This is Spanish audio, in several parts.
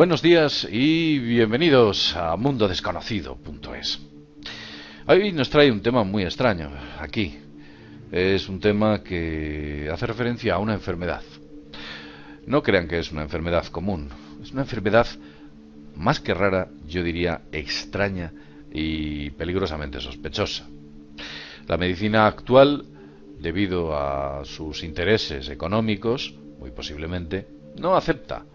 Buenos días y bienvenidos a mundodesconocido.es. Hoy nos trae un tema muy extraño aquí. Es un tema que hace referencia a una enfermedad. No crean que es una enfermedad común. Es una enfermedad más que rara, yo diría extraña y peligrosamente sospechosa. La medicina actual, debido a sus intereses económicos, muy posiblemente, no acepta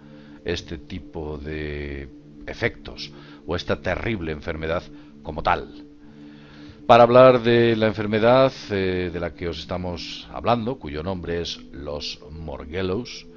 este tipo de efectos o esta terrible enfermedad como tal. Para hablar de la enfermedad de la que os estamos hablando, cuyo nombre es los Morgellons,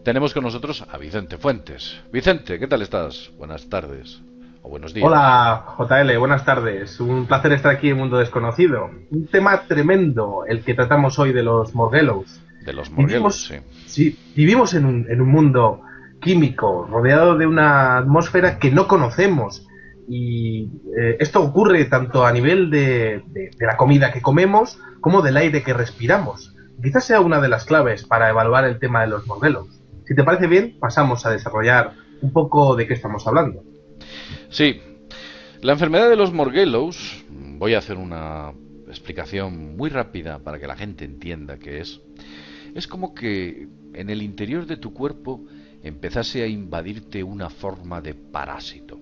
tenemos con nosotros a Vicente Fuentes. Vicente, ¿qué tal estás? Buenas tardes o buenos días. Hola, JL, buenas tardes. Un placer estar aquí en Mundo Desconocido. Un tema tremendo el que tratamos hoy de los Morgellons. De los Morgellons, sí. Vivimos, sí, vivimos en un mundo químico, rodeado de una atmósfera que no conocemos. Y esto ocurre tanto a nivel de la comida que comemos como del aire que respiramos. Quizás sea una de las claves para evaluar el tema de los Morgellons. Si te parece bien, pasamos a desarrollar un poco de qué estamos hablando. Sí, la enfermedad de los Morgellons, voy a hacer una explicación muy rápida para que la gente entienda qué es como que en el interior de tu cuerpo empezase a invadirte una forma de parásito.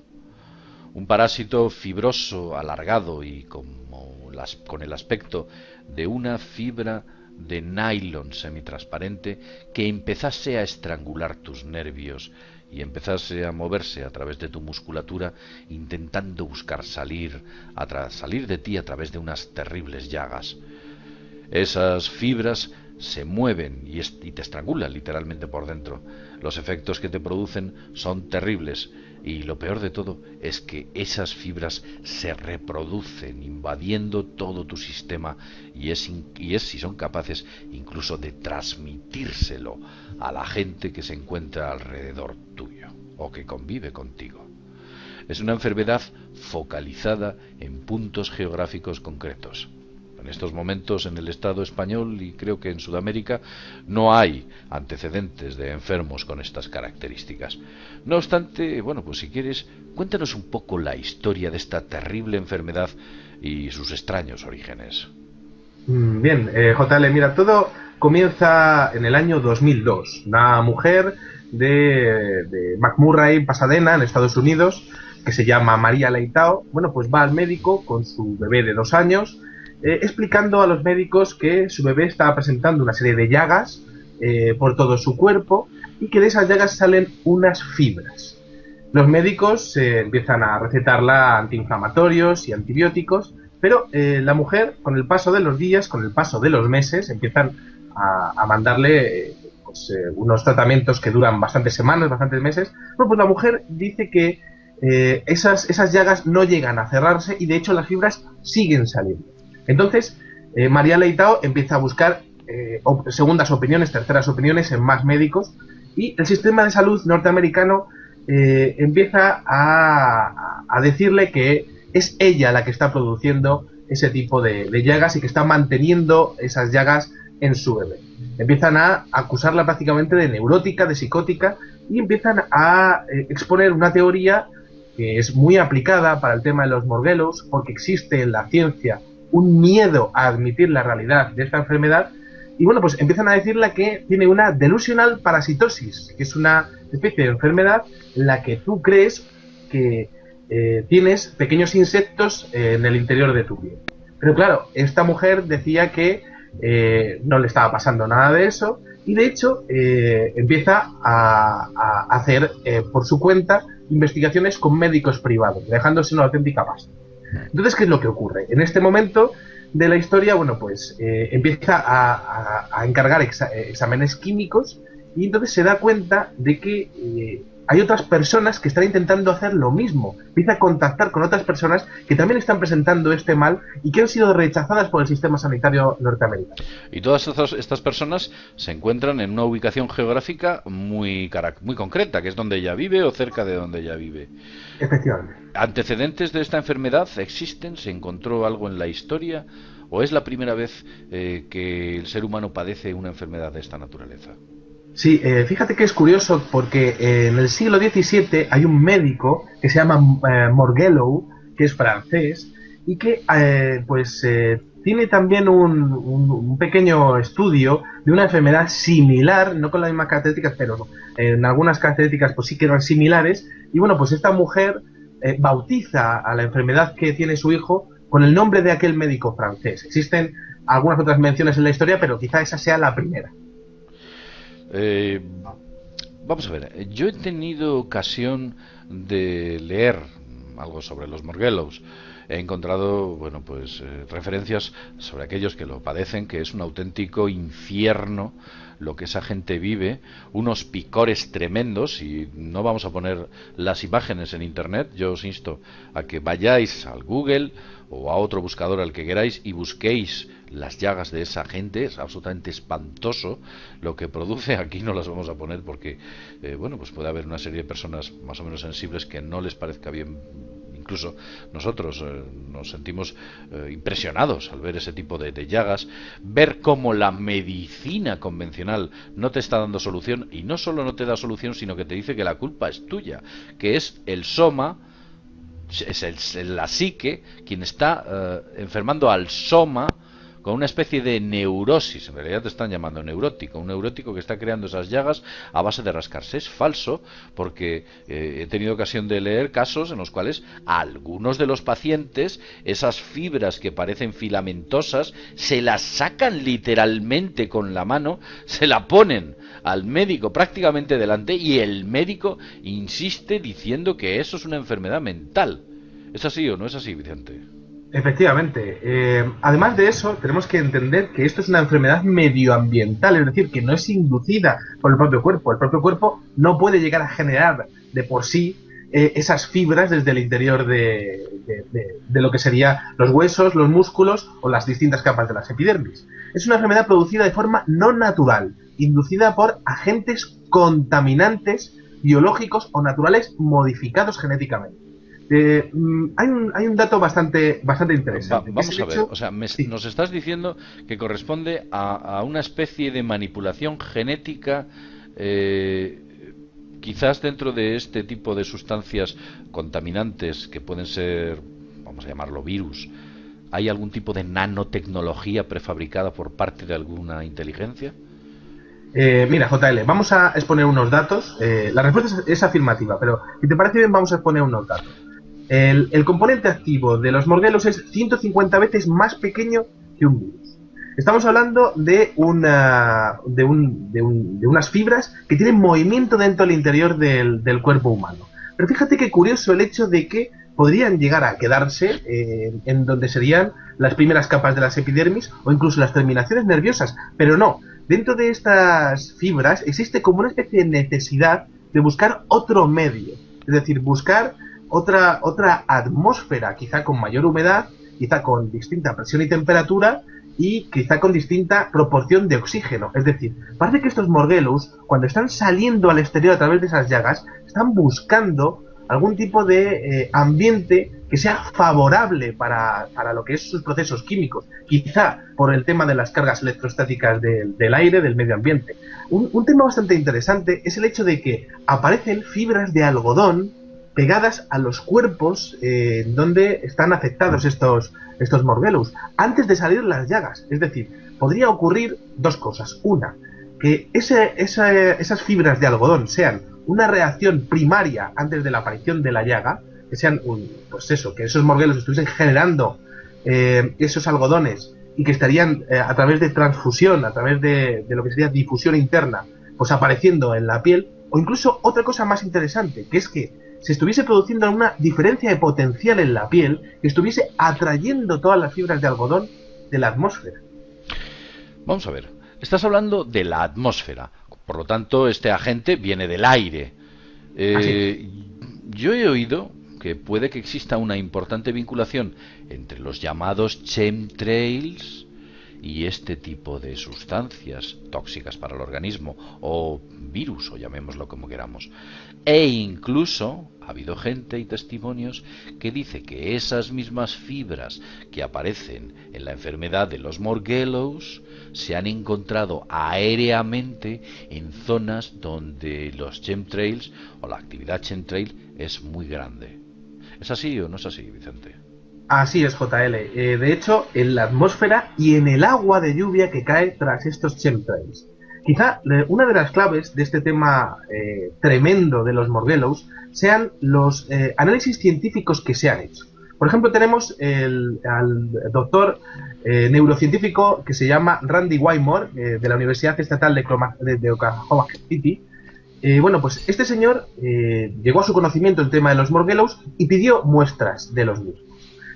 Un parásito fibroso, alargado y con el aspecto de una fibra de nylon semitransparente que empezase a estrangular tus nervios y empezase a moverse a través de tu musculatura intentando buscar salir de ti a través de unas terribles llagas. Esas fibras se mueven y te estrangulan literalmente por dentro. Los efectos que te producen son terribles y lo peor de todo es que esas fibras se reproducen invadiendo todo tu sistema y es si son capaces incluso de transmitírselo a la gente que se encuentra alrededor tuyo o que convive contigo. Es una enfermedad focalizada en puntos geográficos concretos. En estos momentos en el Estado español y creo que en Sudamérica no hay antecedentes de enfermos con estas características. No obstante, bueno, pues si quieres, cuéntanos un poco la historia de esta terrible enfermedad y sus extraños orígenes. Bien, JL, mira, todo comienza en el año 2002. Una mujer de McMurray, Pasadena, en Estados Unidos, que se llama María Leitao, bueno, pues va al médico con su bebé de 2 años, explicando a los médicos que su bebé estaba presentando una serie de llagas por todo su cuerpo y que de esas llagas salen unas fibras. Los médicos empiezan a recetarla antiinflamatorios y antibióticos, pero la mujer, con el paso de los días, con el paso de los meses, empiezan a mandarle unos tratamientos que duran bastantes semanas, bastantes meses. Bueno, pues la mujer dice que esas llagas no llegan a cerrarse y de hecho las fibras siguen saliendo. Entonces, María Leitao empieza a buscar segundas opiniones, terceras opiniones en más médicos y el sistema de salud norteamericano empieza a decirle que es ella la que está produciendo ese tipo de llagas y que está manteniendo esas llagas en su bebé. Empiezan a acusarla prácticamente de neurótica, de psicótica y empiezan a exponer una teoría que es muy aplicada para el tema de los Morgellons porque existe en la ciencia un miedo a admitir la realidad de esta enfermedad y bueno, pues empiezan a decirle que tiene una delusional parasitosis, que es una especie de enfermedad en la que tú crees que tienes pequeños insectos en el interior de tu piel. Pero claro, esta mujer decía que no le estaba pasando nada de eso y de hecho empieza a hacer por su cuenta investigaciones con médicos privados, dejándose una auténtica pasta. Entonces, ¿qué es lo que ocurre? En este momento de la historia, bueno, pues empieza a encargar exámenes químicos y entonces se da cuenta de que hay otras personas que están intentando hacer lo mismo. Empieza a contactar con otras personas que también están presentando este mal y que han sido rechazadas por el sistema sanitario norteamericano. Y todas estas personas se encuentran en una ubicación geográfica muy concreta, que es donde ella vive o cerca de donde ella vive. Efectivamente. ¿Antecedentes de esta enfermedad existen? ¿Se encontró algo en la historia? ¿O es la primera vez que el ser humano padece una enfermedad de esta naturaleza? Sí, fíjate que es curioso porque en el siglo XVII hay un médico que se llama Morgello, que es francés, y que tiene también un pequeño estudio de una enfermedad similar, no con las mismas características, pero en algunas características pues sí que eran similares, y bueno, pues esta mujer bautiza a la enfermedad que tiene su hijo con el nombre de aquel médico francés. Existen algunas otras menciones en la historia, pero quizá esa sea la primera. Eh, Vamos a ver, yo he tenido ocasión de leer algo sobre los Morgellos. He encontrado, bueno, pues referencias sobre aquellos que lo padecen, que es un auténtico infierno lo que esa gente vive, unos picores tremendos, y no vamos a poner las imágenes en internet. Yo os insto a que vayáis al Google o a otro buscador al que queráis y busquéis las llagas de esa gente. Es absolutamente espantoso lo que produce. Aquí no las vamos a poner porque bueno, pues puede haber una serie de personas más o menos sensibles que no les parezca bien. Incluso nosotros nos sentimos impresionados al ver ese tipo de llagas, ver cómo la medicina convencional no te está dando solución, y no solo no te da solución, sino que te dice que la culpa es tuya, que es el soma, es la psique quien está enfermando al soma con una especie de neurosis. En realidad te están llamando neurótico, un neurótico que está creando esas llagas a base de rascarse. Es falso, porque he tenido ocasión de leer casos en los cuales a algunos de los pacientes esas fibras que parecen filamentosas se las sacan literalmente con la mano, se la ponen al médico prácticamente delante, y el médico insiste diciendo que eso es una enfermedad mental. ¿Es así o no es así, Vicente? Efectivamente. Además de eso, tenemos que entender que esto es una enfermedad medioambiental, es decir, que no es inducida por el propio cuerpo. El propio cuerpo no puede llegar a generar de por sí esas fibras desde el interior de lo que serían los huesos, los músculos o las distintas capas de las epidermis. Es una enfermedad producida de forma no natural, inducida por agentes contaminantes biológicos o naturales modificados genéticamente. Hay un dato bastante interesante. Vamos a ver, hecho, o sea, sí. nos estás diciendo que corresponde a una especie de manipulación genética, quizás dentro de este tipo de sustancias contaminantes que pueden ser, vamos a llamarlo virus. ¿Hay algún tipo de nanotecnología prefabricada por parte de alguna inteligencia? Mira, JL, vamos a exponer unos datos. La respuesta es afirmativa, pero si te parece bien, vamos a exponer unos datos. El componente activo de los morguelos es 150 veces más pequeño que un virus. Estamos hablando de unas fibras que tienen movimiento dentro del interior del cuerpo humano. Pero fíjate qué curioso el hecho de que podrían llegar a quedarse en donde serían las primeras capas de las epidermis o incluso las terminaciones nerviosas, pero no. Dentro de estas fibras existe como una especie de necesidad de buscar otro medio, es decir, buscar otra atmósfera, quizá con mayor humedad, quizá con distinta presión y temperatura, y quizá con distinta proporción de oxígeno. Es decir, parece que estos morguelos, cuando están saliendo al exterior a través de esas llagas, están buscando algún tipo de ambiente que sea favorable para lo que es sus procesos químicos, quizá por el tema de las cargas electrostáticas del aire, del medio ambiente. Un tema bastante interesante es el hecho de que aparecen fibras de algodón pegadas a los cuerpos donde están afectados estos morguelos, antes de salir las llagas. Es decir, podría ocurrir dos cosas. Una, que esas fibras de algodón sean una reacción primaria antes de la aparición de la llaga, que sean, que esos morguelos estuviesen generando esos algodones y que estarían a través de transfusión, a través de lo que sería difusión interna, pues apareciendo en la piel. O incluso otra cosa más interesante, que es que se estuviese produciendo una diferencia de potencial en la piel que estuviese atrayendo todas las fibras de algodón de la atmósfera. Vamos a ver, estás hablando de la atmósfera, por lo tanto este agente viene del aire. Así es. Yo he oído que puede que exista una importante vinculación entre los llamados chemtrails y este tipo de sustancias tóxicas para el organismo, o virus, o llamémoslo como queramos. E incluso ha habido gente y testimonios que dice que esas mismas fibras que aparecen en la enfermedad de los Morgellons se han encontrado aéreamente en zonas donde los chemtrails o la actividad chemtrail es muy grande. ¿Es así o no es así, Vicente? Así es, JL. De hecho, en la atmósfera y en el agua de lluvia que cae tras estos chemtrails. Quizá una de las claves de este tema tremendo de los Morgellons sean los análisis científicos que se han hecho. Por ejemplo, tenemos al doctor neurocientífico que se llama Randy Wymore, de la Universidad Estatal de Oklahoma City. Bueno, pues este señor llegó a su conocimiento el tema de los Morgellons y pidió muestras de los mismos.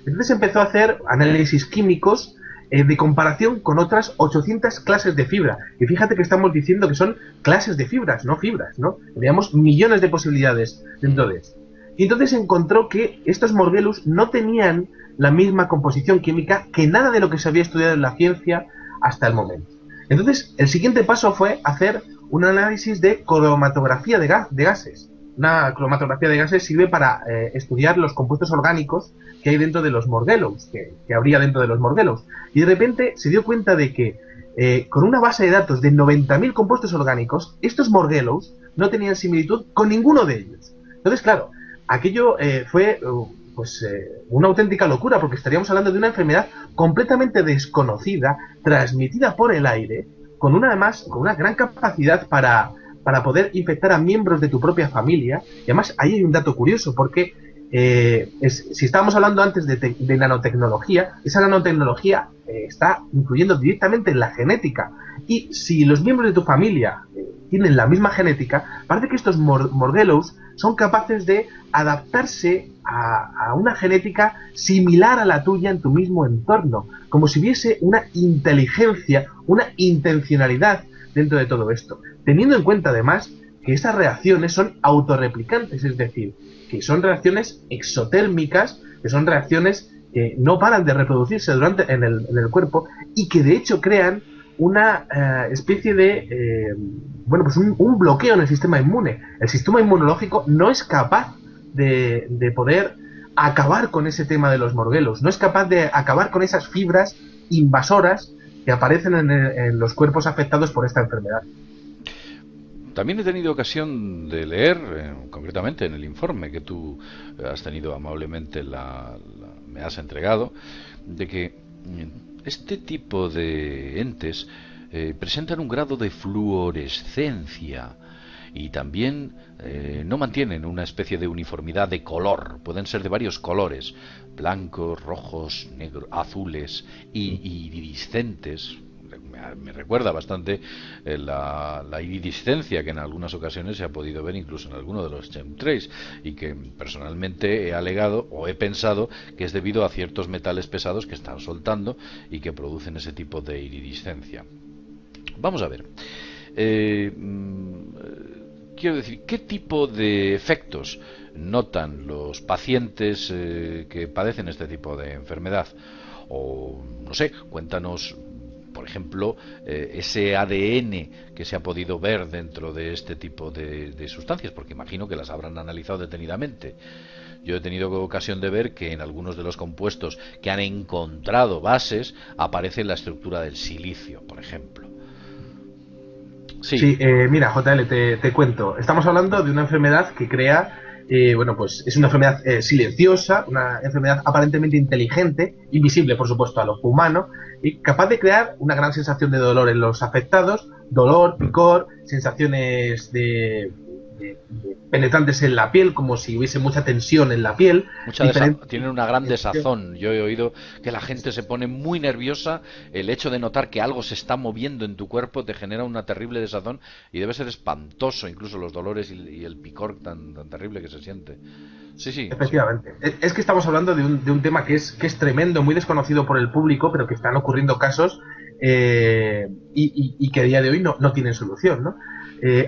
Entonces empezó a hacer análisis químicos de comparación con otras 800 clases de fibra. Y fíjate que estamos diciendo que son clases de fibras, no fibras, ¿no? Teníamos millones de posibilidades dentro de esto. Y entonces encontró que estos Morgellons no tenían la misma composición química que nada de lo que se había estudiado en la ciencia hasta el momento. Entonces, el siguiente paso fue hacer un análisis de cromatografía de gases. Una cromatografía de gases sirve para estudiar los compuestos orgánicos que hay dentro de los Morgellons, que habría dentro de los Morgellons. Y de repente se dio cuenta de que con una base de datos de 90.000 compuestos orgánicos, estos Morgellons no tenían similitud con ninguno de ellos. Entonces, claro, aquello fue una auténtica locura, porque estaríamos hablando de una enfermedad completamente desconocida, transmitida por el aire, con una gran capacidad para poder infectar a miembros de tu propia familia. Y además ahí hay un dato curioso, porque si estábamos hablando antes de nanotecnología, esa nanotecnología está influyendo directamente en la genética. Y si los miembros de tu familia tienen la misma genética, parece que estos Morgellons son capaces de adaptarse a una genética similar a la tuya en tu mismo entorno, como si hubiese una inteligencia, una intencionalidad dentro de todo esto, teniendo en cuenta además que estas reacciones son autorreplicantes, es decir, que son reacciones exotérmicas, que son reacciones que no paran de reproducirse en el cuerpo, y que de hecho crean una especie de un bloqueo en el sistema inmune. El sistema inmunológico no es capaz de poder acabar con ese tema de los Morgellons, no es capaz de acabar con esas fibras invasoras que aparecen en los cuerpos afectados por esta enfermedad. También he tenido ocasión de leer, concretamente en el informe que tú has tenido amablemente, me has entregado, de que este tipo de entes presentan un grado de fluorescencia y también no mantienen una especie de uniformidad de color. Pueden ser de varios colores: blancos, rojos, negros, azules y iridiscentes. Me recuerda bastante la iridiscencia que en algunas ocasiones se ha podido ver incluso en alguno de los chemtrails, y que personalmente he alegado o he pensado que es debido a ciertos metales pesados que están soltando y que producen ese tipo de iridiscencia. Vamos a ver, quiero decir, ¿qué tipo de efectos notan los pacientes que padecen este tipo de enfermedad? O, no sé, cuéntanos, por ejemplo, ese ADN que se ha podido ver dentro de este tipo de sustancias, porque imagino que las habrán analizado detenidamente. Yo he tenido ocasión de ver que en algunos de los compuestos que han encontrado bases aparece la estructura del silicio, por ejemplo. Sí, mira, JL, te cuento. Estamos hablando de una enfermedad que crea, es una enfermedad silenciosa, una enfermedad aparentemente inteligente, invisible, por supuesto, al ojo humano, y capaz de crear una gran sensación de dolor en los afectados, dolor, picor, sensaciones penetrantes en la piel, como si hubiese mucha tensión en la piel. Tienen una gran desazón. Yo he oído que la gente se pone muy nerviosa. El hecho de notar que algo se está moviendo en tu cuerpo te genera una terrible desazón, y debe ser espantoso, incluso los dolores y el picor tan terrible que se siente. Sí. Efectivamente. Es que estamos hablando de un tema que es tremendo, muy desconocido por el público, pero que están ocurriendo casos y que a día de hoy no tienen solución, ¿no?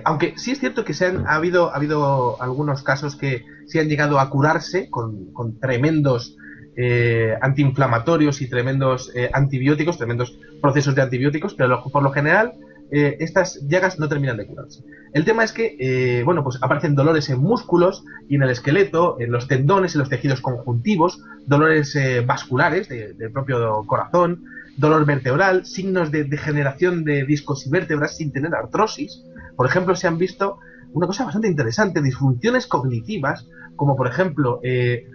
Aunque sí es cierto que ha habido algunos casos que sí han llegado a curarse con tremendos antiinflamatorios y tremendos antibióticos, tremendos procesos de antibióticos, pero por lo general estas llagas no terminan de curarse. El tema es que, bueno, pues aparecen dolores en músculos y en el esqueleto, en los tendones, en los tejidos conjuntivos, dolores vasculares del propio corazón, dolor vertebral, signos de degeneración de discos y vértebras sin tener artrosis. Por ejemplo, se han visto una cosa bastante interesante, disfunciones cognitivas, como por ejemplo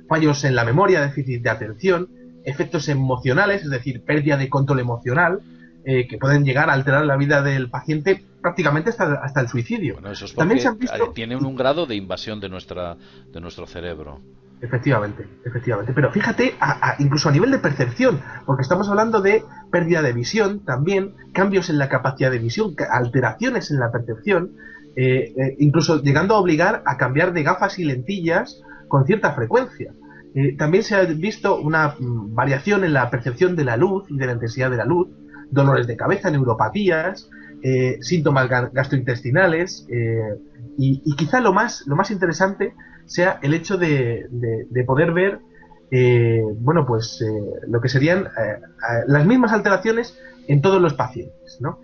fallos en la memoria, déficit de atención, efectos emocionales, es decir, pérdida de control emocional, que pueden llegar a alterar la vida del paciente prácticamente hasta el suicidio. Bueno, eso es También se porque han visto... tiene un grado de invasión de nuestro cerebro. Efectivamente, efectivamente. Pero fíjate, incluso a nivel de percepción, porque estamos hablando de pérdida de visión también, cambios en la capacidad de visión, alteraciones en la percepción, incluso llegando a obligar a cambiar de gafas y lentillas con cierta frecuencia. También se ha visto una variación en la percepción de la luz y de la intensidad de la luz, dolores de cabeza, neuropatías, síntomas gastrointestinales, y quizá lo más interesante sea el hecho de poder ver bueno, pues lo que serían las mismas alteraciones en todos los pacientes, ¿no?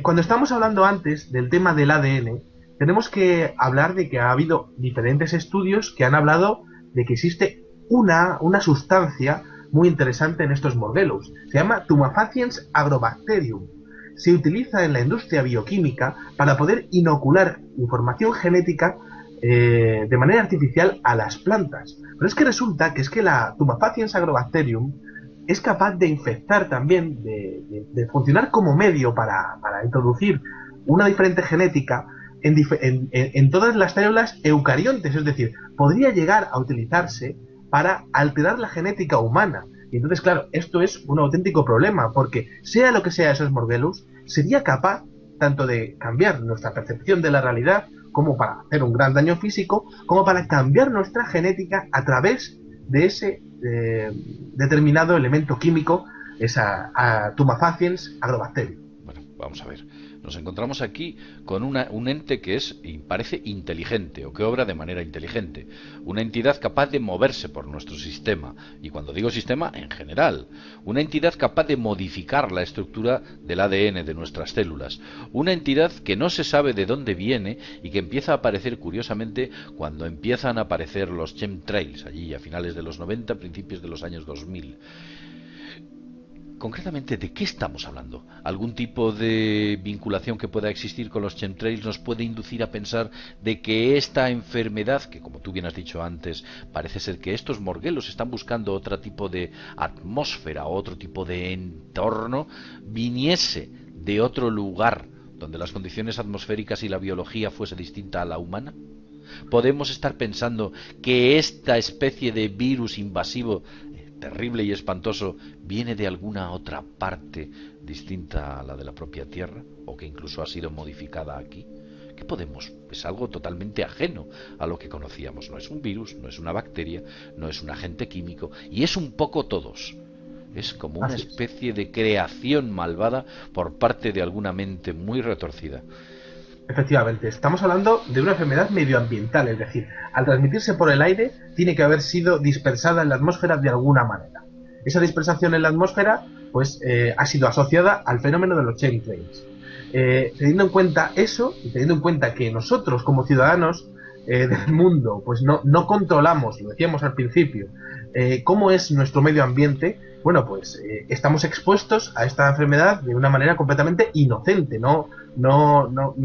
Cuando estamos hablando antes del tema del ADN, tenemos que hablar de que ha habido diferentes estudios que han hablado de que existe una sustancia muy interesante en estos morgellos. Se llama Tumafaciens agrobacterium. Se utiliza en la industria bioquímica para poder inocular información genética de manera artificial a las plantas. Pero es que resulta que la Tumafaciens agrobacterium es capaz de infectar también, de funcionar como medio para introducir una diferente genética en todas las células eucariontes, es decir, podría llegar a utilizarse para alterar la genética humana. Y entonces, claro, esto es un auténtico problema, porque sea lo que sea esos morgellus, sería capaz tanto de cambiar nuestra percepción de la realidad, como para hacer un gran daño físico, como para cambiar nuestra genética a través de ese determinado elemento químico, esa Tumafaciens agrobacterium. Bueno, vamos a ver. Nos encontramos aquí con un ente que parece inteligente o que obra de manera inteligente. Una entidad capaz de moverse por nuestro sistema. Y cuando digo sistema, en general. Una entidad capaz de modificar la estructura del ADN de nuestras células. Una entidad que no se sabe de dónde viene y que empieza a aparecer curiosamente cuando empiezan a aparecer los chemtrails, allí a finales de los 90, principios de los años 2000. Concretamente, ¿de qué estamos hablando? ¿Algún tipo de vinculación que pueda existir con los chemtrails nos puede inducir a pensar de que esta enfermedad, que como tú bien has dicho antes, parece ser que estos morguelos están buscando otro tipo de atmósfera, otro tipo de entorno, viniese de otro lugar donde las condiciones atmosféricas y la biología fuese distinta a la humana? ¿Podemos estar pensando que esta especie de virus invasivo terrible y espantoso viene de alguna otra parte distinta a la de la propia Tierra, o que incluso ha sido modificada aquí? ¿Qué podemos? Es algo totalmente ajeno a lo que conocíamos. No es un virus, no es una bacteria, no es un agente químico, y es un poco todos. Es como una especie de creación malvada por parte de alguna mente muy retorcida. Efectivamente, estamos hablando de una enfermedad medioambiental, es decir, al transmitirse por el aire, tiene que haber sido dispersada en la atmósfera de alguna manera. Esa dispersación en la atmósfera, pues, ha sido asociada al fenómeno de los chemtrails. Teniendo en cuenta eso, y teniendo en cuenta que nosotros, como ciudadanos del mundo, pues no controlamos, lo decíamos al principio, cómo es nuestro medio ambiente, bueno, pues estamos expuestos a esta enfermedad de una manera completamente inocente, no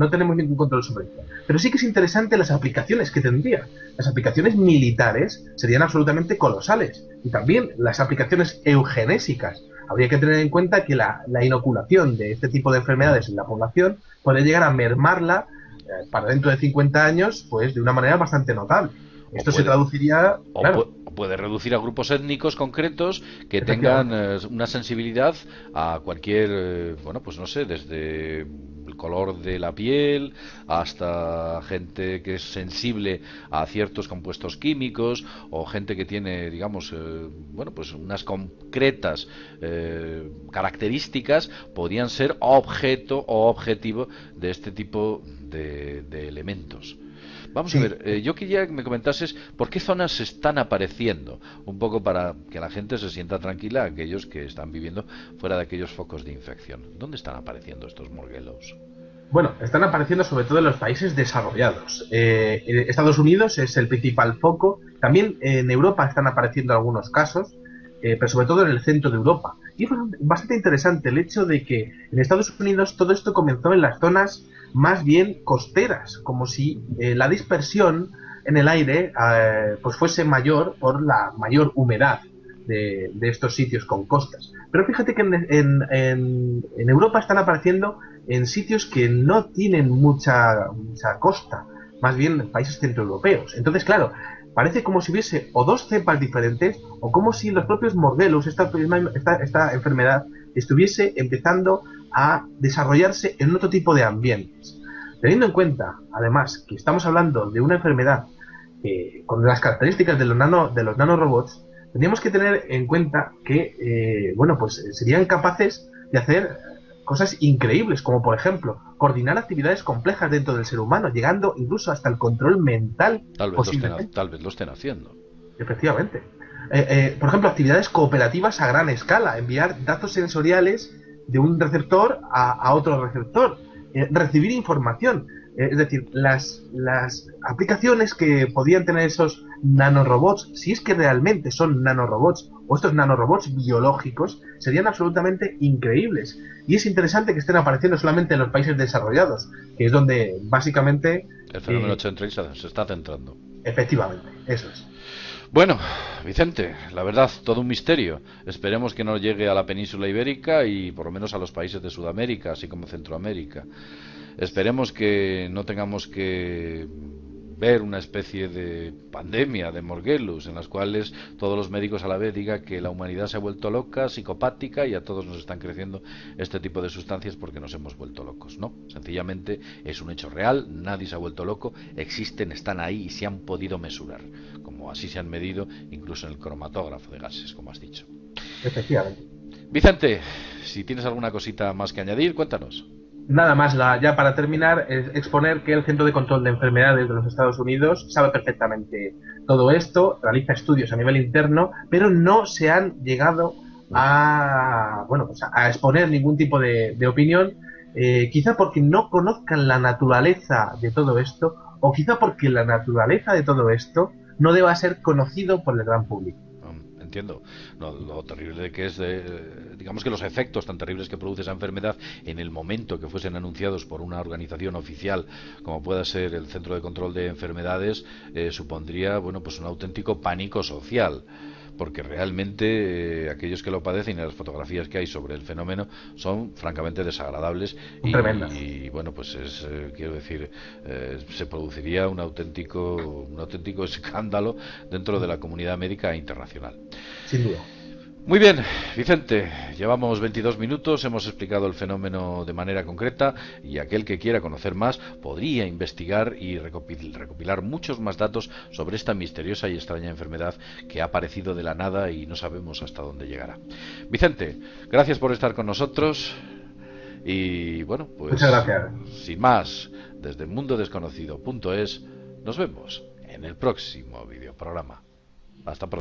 tenemos ningún control sobre ella. Pero sí que es interesante las aplicaciones que tendría. Las aplicaciones militares serían absolutamente colosales. Y también las aplicaciones eugenésicas. Habría que tener en cuenta que la inoculación de este tipo de enfermedades en la población puede llegar a mermarla para dentro de 50 años, pues de una manera bastante notable. Esto se traduciría... Claro, puede reducir a grupos étnicos concretos que tengan una sensibilidad a cualquier, bueno, pues no sé, desde el color de la piel hasta gente que es sensible a ciertos compuestos químicos, o gente que tiene, digamos, bueno, pues unas concretas características, podrían ser objeto o objetivo de este tipo de elementos. Vamos a Sí, ver, yo quería que me comentases por qué zonas se están apareciendo, un poco para que la gente se sienta tranquila, aquellos que están viviendo fuera de aquellos focos de infección. ¿Dónde están apareciendo estos morguelos? bueno, están apareciendo sobre todo en los países desarrollados. Estados Unidos es el principal foco. También en Europa están apareciendo algunos casos, pero sobre todo en el centro de Europa. Y es bastante interesante el hecho de que en Estados Unidos todo esto comenzó en las zonas más bien costeras, como si la dispersión en el aire pues fuese mayor por la mayor humedad de estos sitios con costas. Pero fíjate que en Europa están apareciendo en sitios que no tienen mucha costa, más bien países centroeuropeos. Entonces, claro, parece como si hubiese o dos cepas diferentes o como si los propios morguelos, esta enfermedad, estuviese empezando a desarrollarse en otro tipo de ambientes. Teniendo en cuenta, además, que estamos hablando de una enfermedad con las características de los nanorobots, tendríamos que tener en cuenta que, bueno, pues serían capaces de hacer cosas increíbles, como por ejemplo, coordinar actividades complejas dentro del ser humano, llegando incluso hasta el control mental, posiblemente. Tal vez lo estén haciendo. Efectivamente. Por ejemplo, actividades cooperativas a gran escala, enviar datos sensoriales de un receptor a otro receptor, recibir información. Es decir, las aplicaciones que podían tener esos nanorobots, si es que realmente son nanorobots o estos nanorobots biológicos, serían absolutamente increíbles. Y es interesante que estén apareciendo solamente en los países desarrollados, que es donde básicamente... El fenómeno Chentril se está centrando. Efectivamente, eso es. Bueno, Vicente, la verdad, todo un misterio. Esperemos que no llegue a la península ibérica y por lo menos a los países de Sudamérica, así como Centroamérica. Esperemos que no tengamos que ver una especie de pandemia de morguelos en las cuales todos los médicos a la vez digan que la humanidad se ha vuelto loca, psicopática y a todos nos están creciendo este tipo de sustancias porque nos hemos vuelto locos. No, sencillamente es un hecho real, nadie se ha vuelto loco, existen, están ahí y se han podido mesurar, como así se han medido incluso en el cromatógrafo de gases, como has dicho. Efectivamente. Vicente, si tienes alguna cosita más que añadir, cuéntanos. Nada más, ya para terminar, es exponer que el Centro de Control de Enfermedades de los Estados Unidos sabe perfectamente todo esto, realiza estudios a nivel interno, pero no se han llegado a, bueno, pues a exponer ningún tipo de opinión, quizá porque no conozcan la naturaleza de todo esto, o quizá porque la naturaleza de todo esto no deba ser conocido por el gran público. Entiendo lo terrible que es, digamos que los efectos tan terribles que produce esa enfermedad en el momento que fuesen anunciados por una organización oficial como pueda ser el Centro de Control de Enfermedades, supondría, bueno, pues un auténtico pánico social, porque realmente aquellos que lo padecen y las fotografías que hay sobre el fenómeno son francamente desagradables y bueno, pues quiero decir, se produciría un auténtico escándalo dentro de la comunidad médica internacional. Sin duda. Muy bien, Vicente, llevamos 22 minutos, hemos explicado el fenómeno de manera concreta y aquel que quiera conocer más podría investigar y recopilar muchos más datos sobre esta misteriosa y extraña enfermedad que ha aparecido de la nada y no sabemos hasta dónde llegará. Vicente, gracias por estar con nosotros y bueno, pues muchas gracias. Sin más, desde mundodesconocido.es nos vemos en el próximo videoprograma. Hasta pronto.